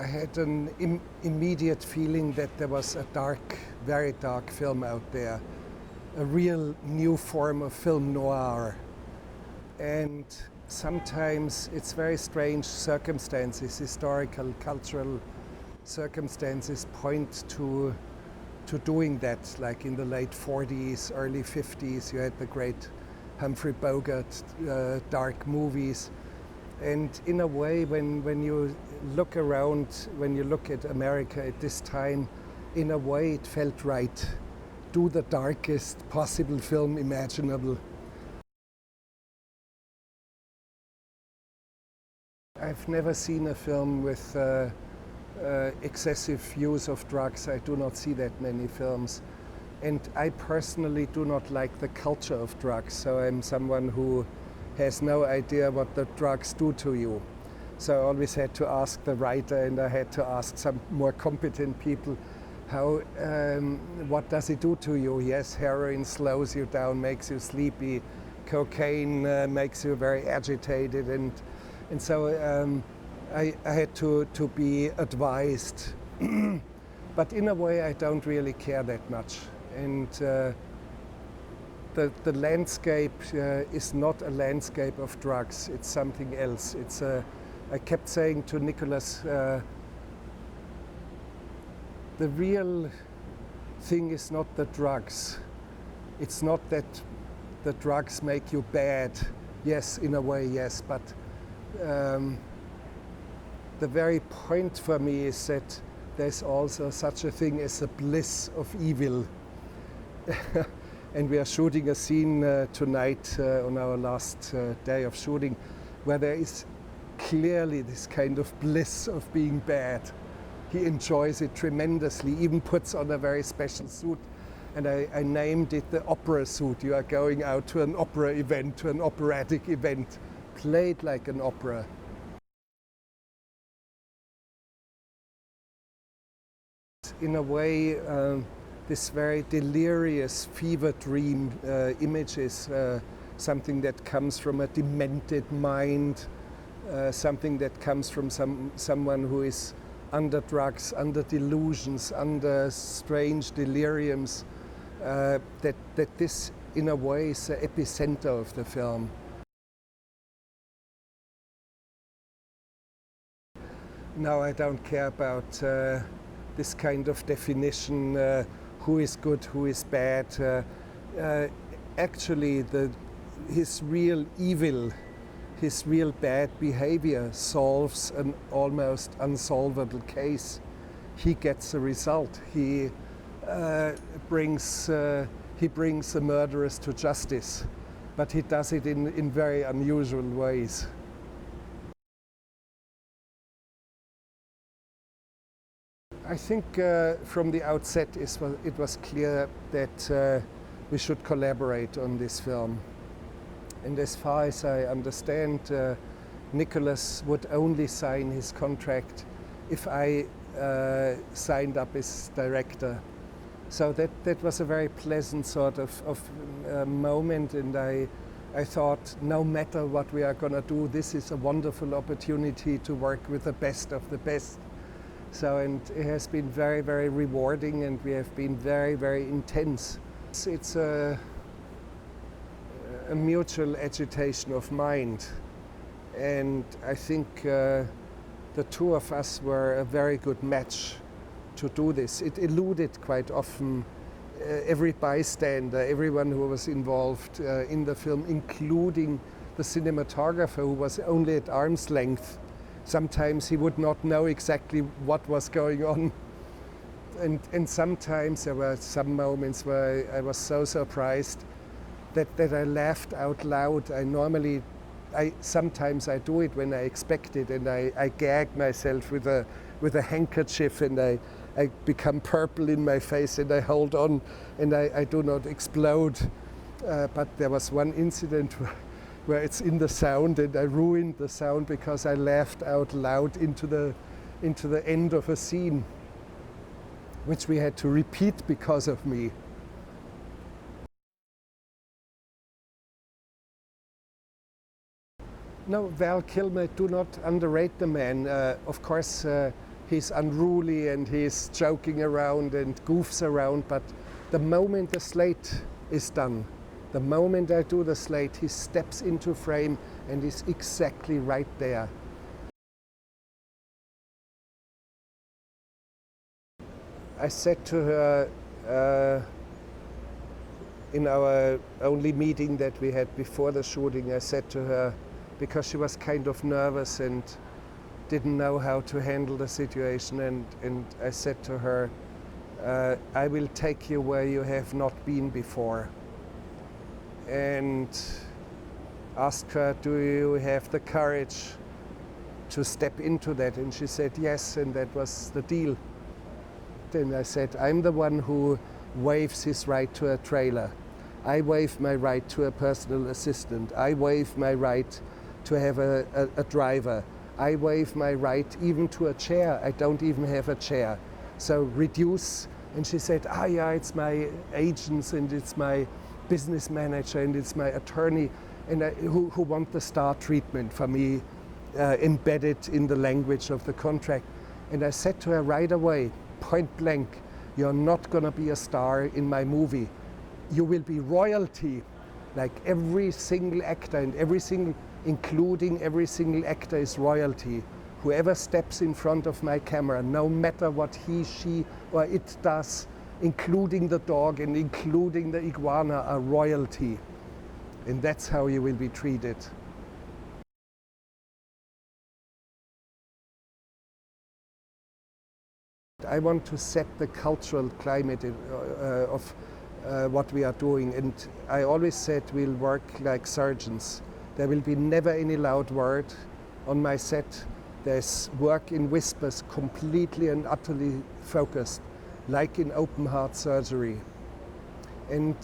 I had an immediate feeling that there was a dark, very dark film out there, a real new form of film noir. And sometimes it's very strange circumstances, historical, cultural circumstances point to doing that. Like in the late 40s, early 50s, you had the great Humphrey Bogart dark movies. And in a way, when you look around, when you look at America at this time, in a way it felt right. Do the darkest possible film imaginable. I've never seen a film with excessive use of drugs. I do not see that many films. And I personally do not like the culture of drugs, so I'm someone who has no idea what the drugs do to you. So I always had to ask the writer, and I had to ask some more competent people, what does it do to you? Yes, heroin slows you down, makes you sleepy. Cocaine makes you very agitated, and so I had to be advised. But in a way, I don't really care that much. And the landscape is not a landscape of drugs. It's something else. I kept saying to Nicholas, the real thing is not the drugs. It's not that the drugs make you bad. Yes, in a way, yes, but the very point for me is that there's also such a thing as a bliss of evil. And we are shooting a scene tonight on our last day of shooting where there is clearly this kind of bliss of being bad. He enjoys it tremendously, even puts on a very special suit. And I named it the opera suit. You are going out to an opera event, to an operatic event, played like an opera. In a way, this very delirious fever dream image is something that comes from a demented mind, something that comes from someone who is under drugs, under delusions, under strange deliriums, that this in a way is the epicenter of the film. No, I don't care about this kind of definition, who is good, who is bad. Actually, his real evil, his real bad behavior solves an almost unsolvable case. He gets a result. He brings the murderers to justice, but he does it in very unusual ways. I think from the outset it was clear that we should collaborate on this film. And as far as I understand, Nicholas would only sign his contract if I signed up as director. So that was a very pleasant sort of moment, and I thought, no matter what we are going to do, this is a wonderful opportunity to work with the best of the best. So, and it has been very, very rewarding, and we have been very, very intense. It's a mutual agitation of mind, and I think the two of us were a very good match to do this. It eluded quite often every bystander, everyone who was involved in the film, including the cinematographer, who was only at arm's length. Sometimes he would not know exactly what was going on. And sometimes there were some moments where I was so surprised that I laughed out loud. Sometimes I do it when I expect it, and I gag myself with a handkerchief, and I become purple in my face, and I hold on, and I do not explode. But there was one incident where it's in the sound, and I ruined the sound because I laughed out loud into the end of a scene, which we had to repeat because of me. No, Val Kilmer, do not underrate the man. Of course, he's unruly and he's joking around and goofs around, but the moment the slate is done, the moment I do the slate, he steps into frame and is exactly right there. I said to her in our only meeting that we had before the shooting, I said to her, because she was kind of nervous and didn't know how to handle the situation, and I said to her, I will take you where you have not been before. And asked her, do you have the courage to step into that? And she said yes, and that was the deal. Then I said, I'm the one who waives his right to a trailer. I waive my right to a personal assistant. I waive my right to have a driver. I waive my right even to a chair. I don't even have a chair. So reduce. And she said, yeah, it's my agents and it's my business manager and it's my attorney and who want the star treatment for me embedded in the language of the contract. And I said to her right away, point blank, you're not going to be a star in my movie. You will be royalty, like every single actor and including every single actor is royalty. Whoever steps in front of my camera, no matter what he, she, or it does, including the dog and including the iguana, are royalty. And that's how you will be treated. I want to set the cultural climate of what we are doing, and I always said we'll work like surgeons. There will be never any loud word on my set. There's work in whispers, completely and utterly focused, like in open heart surgery. And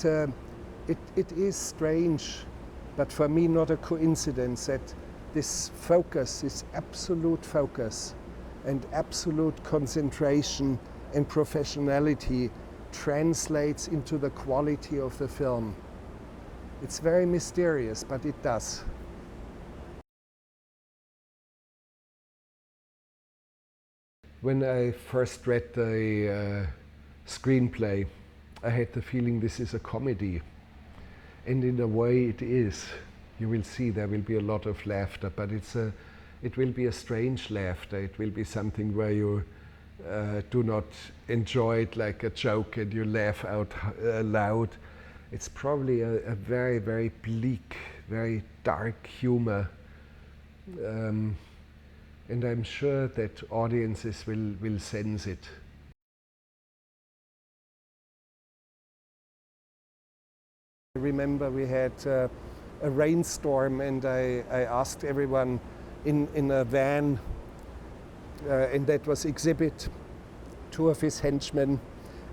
it is strange, but for me not a coincidence that this focus, this absolute focus and absolute concentration and professionality translates into the quality of the film. It's very mysterious, but it does. When I first read the screenplay, I had the feeling this is a comedy. And in a way it is. You will see there will be a lot of laughter, but it will be a strange laughter. It will be something where you do not enjoy it like a joke and you laugh out loud. It's probably a very, very bleak, very dark humor. And I'm sure that audiences will sense it. I remember we had a rainstorm and I asked everyone in a van, and that was Exhibit, two of his henchmen,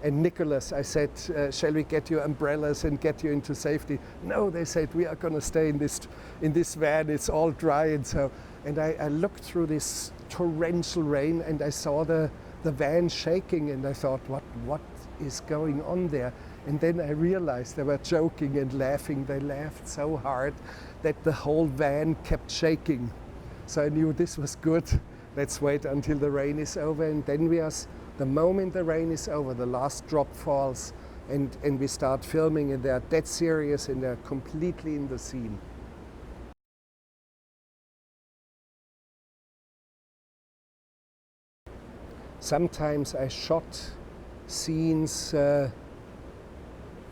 and Nicholas. I said, shall we get you umbrellas and get you into safety? No, they said, we are going to stay in this van, it's all dry. And I looked through this torrential rain and I saw the van shaking, and I thought, what is going on there? And then I realized they were joking and laughing. They laughed so hard that the whole van kept shaking. So I knew this was good. Let's wait until the rain is over. And then the moment the rain is over, the last drop falls and we start filming, and they're dead serious and they're completely in the scene. Sometimes I shot scenes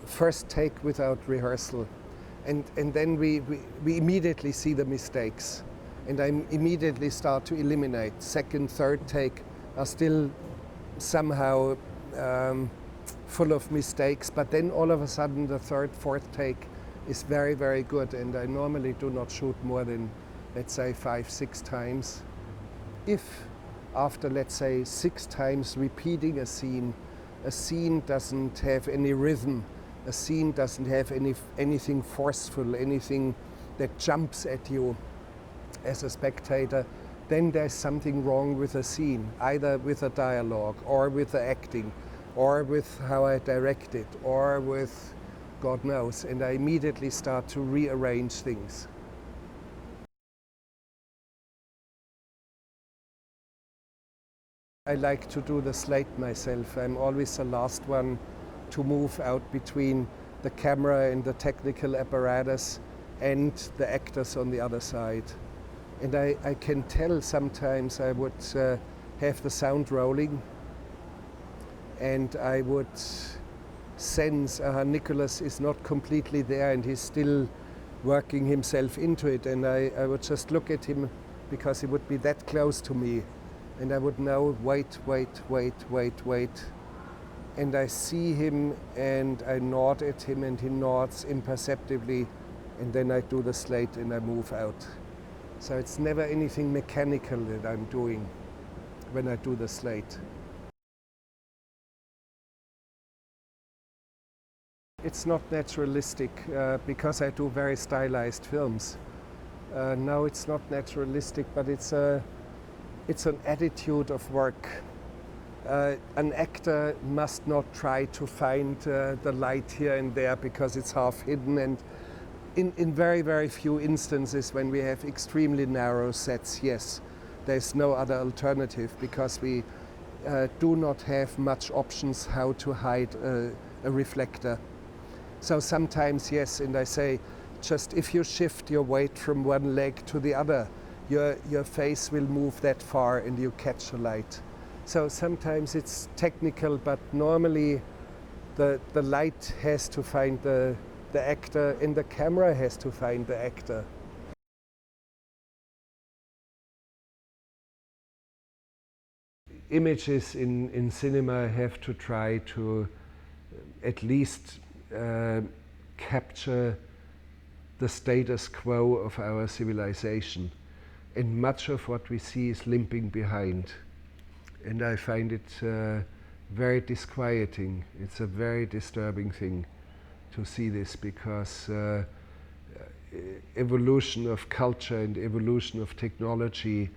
first take without rehearsal, and then we immediately see the mistakes, and I immediately start to eliminate. Second, third take are still somehow full of mistakes, but then all of a sudden the third, fourth take is very, very good, and I normally do not shoot more than, let's say, 5, 6 times. If after, let's say, 6 times repeating a scene doesn't have any rhythm, a scene doesn't have anything forceful, anything that jumps at you as a spectator, then there's something wrong with the scene, either with the dialogue or with the acting or with how I direct it or with God knows, and I immediately start to rearrange things. I like to do the slate myself. I'm always the last one to move out between the camera and the technical apparatus and the actors on the other side. And I can tell sometimes I would have the sound rolling and I would sense Nicholas is not completely there and he's still working himself into it, and I would just look at him because he would be that close to me, and I would know, wait, and I see him and I nod at him and he nods imperceptibly, and then I do the slate and I move out. So it's never anything mechanical that I'm doing when I do the slate. It's not naturalistic because I do very stylized films. No, it's not naturalistic, but it's an attitude of work. An actor must not try to find the light here and there because it's half hidden, and in very, very few instances when we have extremely narrow sets, yes, there's no other alternative because we do not have much options how to hide a reflector. So sometimes, yes, and I say, just if you shift your weight from one leg to the other, your face will move that far and you catch the light. So sometimes it's technical, but normally the light has to find the actor and the camera has to find the actor. Images in cinema have to try to at least capture the status quo of our civilization, and much of what we see is limping behind, and I find it very disquieting. It's a very disturbing thing to see this, because evolution of culture and evolution of technology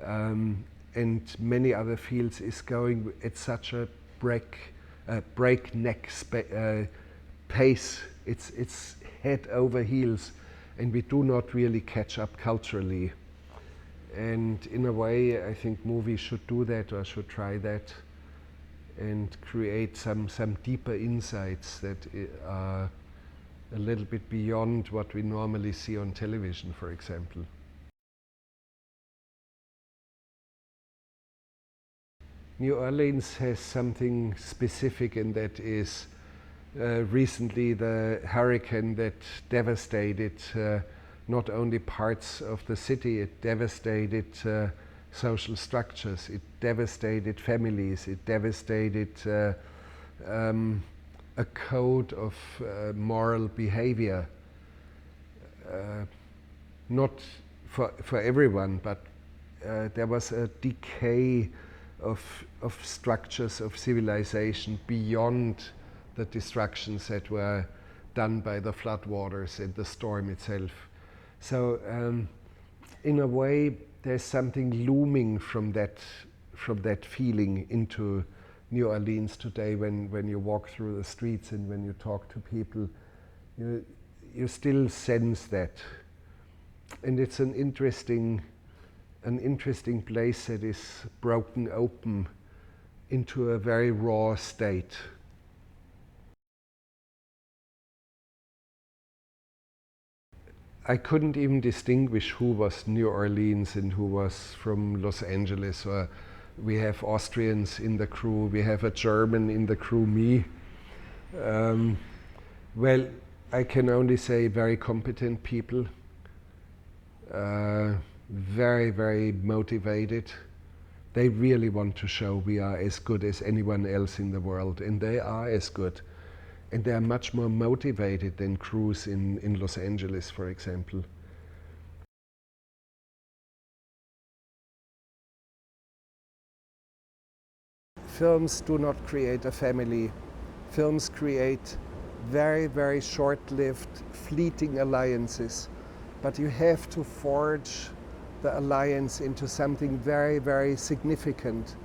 and many other fields is going at such a breakneck pace. It's head over heels, and we do not really catch up culturally. And in a way, I think movies should do that, or should try that, and create some deeper insights that are a little bit beyond what we normally see on television, for example. New Orleans has something specific, and that is recently the hurricane that devastated not only parts of the city, it devastated social structures, it devastated families, it devastated a code of moral behavior. Not for everyone, but there was a decay of structures of civilization beyond the destructions that were done by the floodwaters and the storm itself. So in a way, there's something looming from that feeling into New Orleans today. When you walk through the streets and when you talk to people, you still sense that. And it's an interesting place that is broken open into a very raw state. I couldn't even distinguish who was New Orleans and who was from Los Angeles. Or we have Austrians in the crew, we have a German in the crew, me. Well, I can only say very competent people, very, very motivated. They really want to show we are as good as anyone else in the world, and they are as good. And they are much more motivated than crews in Los Angeles, for example. Films do not create a family. Films create very, very short-lived, fleeting alliances. But you have to forge the alliance into something very, very significant.